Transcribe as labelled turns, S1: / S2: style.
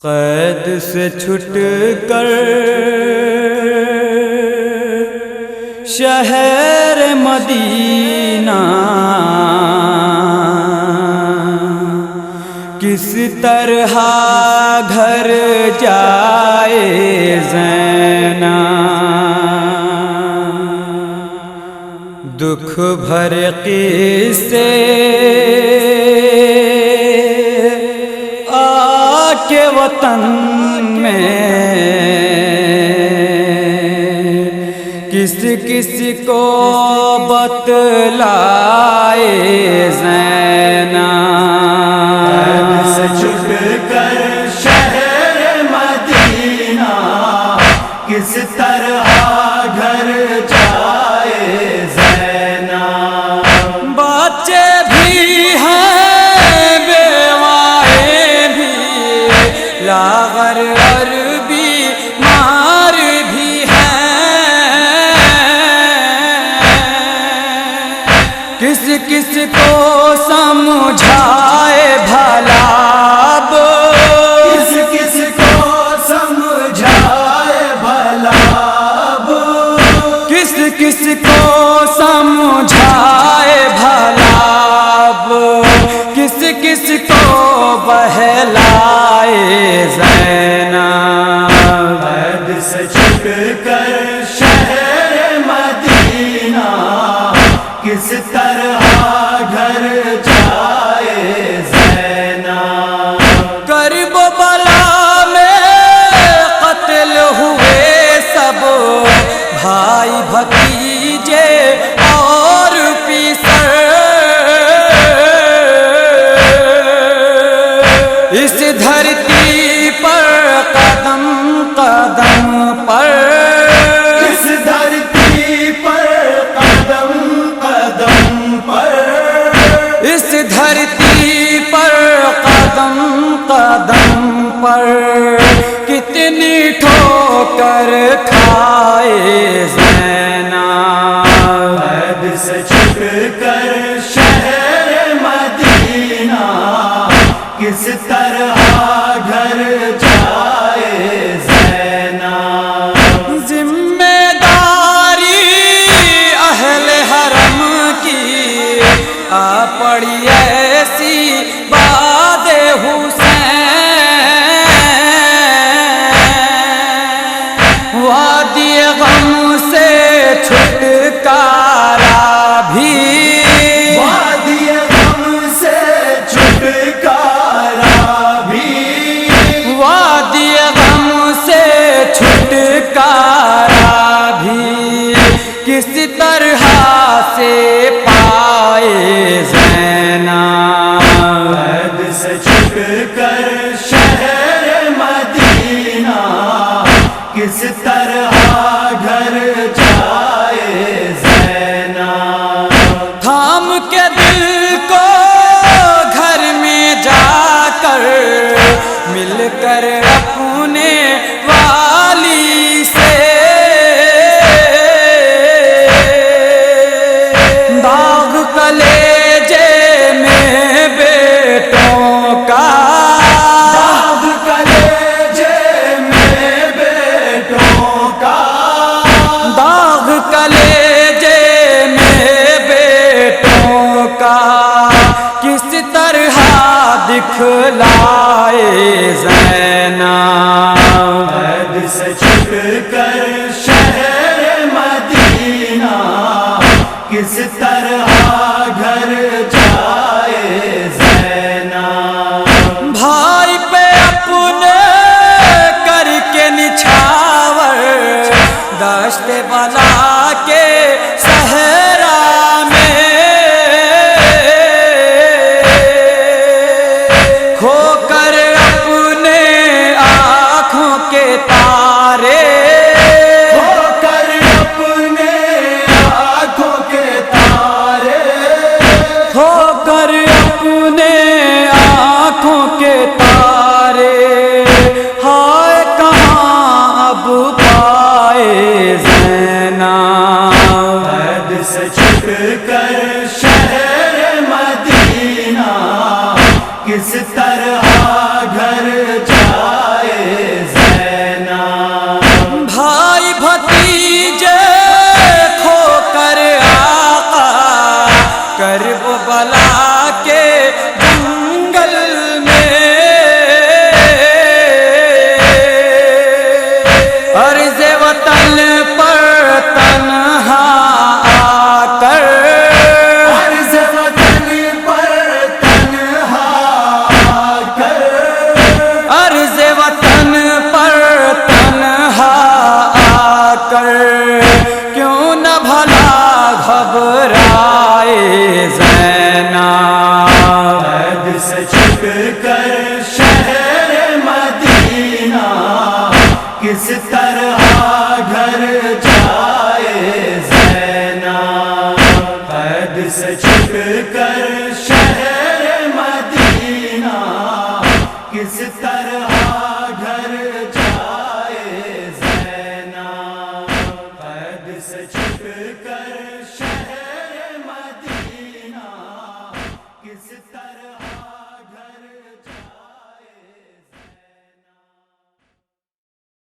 S1: قید سے چھٹ کر شہر مدینہ کس طرح گھر جائے زینب، دکھ بھرے قصے کے وطن میں کس کس کو بتلائے زینب،
S2: سے چھٹ کر شہر مدینہ کس طرح گھر جائے زینب،
S1: بچے بھی ہیں بیوائیں بھی لاغر اور بیمار بھی ہیں، کس کس کو سمجھائے بھلا اب،
S2: کس کس کو سمجھائے بھلا اب،
S1: کس کس کو سمجھائے بھلا اب، کس کس کو بہلائے زینب،
S2: قید سے چھٹ کر شہر مدینہ کس طرح گھر جائے زینب،
S1: کرب و بلا میں قتل ہوئے سب بھائی بھتیجے اور پیسر، اس دھرتی پر قدم قدم پر،
S2: اس دھرتی پر قدم قدم پر،
S1: اس دھرتی پر قدم قدم پر کتنی ٹھوکر کھائے زینب،
S2: قید سے چھٹ کر شہر مدینہ کس طرح گھر جائے زینب،
S1: ذمہ داری اہل حرم کی آ پڑی ایسی باد حسین، وادی غم سے چھٹکارا بھی،
S2: وادی غم سے چھٹکارا بھی،
S1: وادی غم سے چھٹکارا بھی کس طرح سے پائے زینب،
S2: قید سے چھٹ کر شہر مدینہ کس طرح گھر جائے زینب،
S1: تھام کے دل کو گھر میں جا کر مل کر اپنے والی سے، داغ کلیجے میں بیٹوں کا،
S2: داغ کلیجے میں بیٹوں کا،
S1: داغ کلیجے میں بیٹوں کا کس طرح دکھلائے زینب،
S2: قید سے چھٹ کر شہر مدینہ کس طرح گھر جائے زینب،
S1: بھائی پہ اپنے کر کے نچھاور دشت بلا کے صحرا میں، کھو کر اپنے آنکھوں کے تارے،
S2: ہو کر اپنے آنکھوں کے تارے،
S1: ہو کر اپنے آنکھوں کے تارے، ہائے کہاں اب پائے زینب،
S2: پاکستان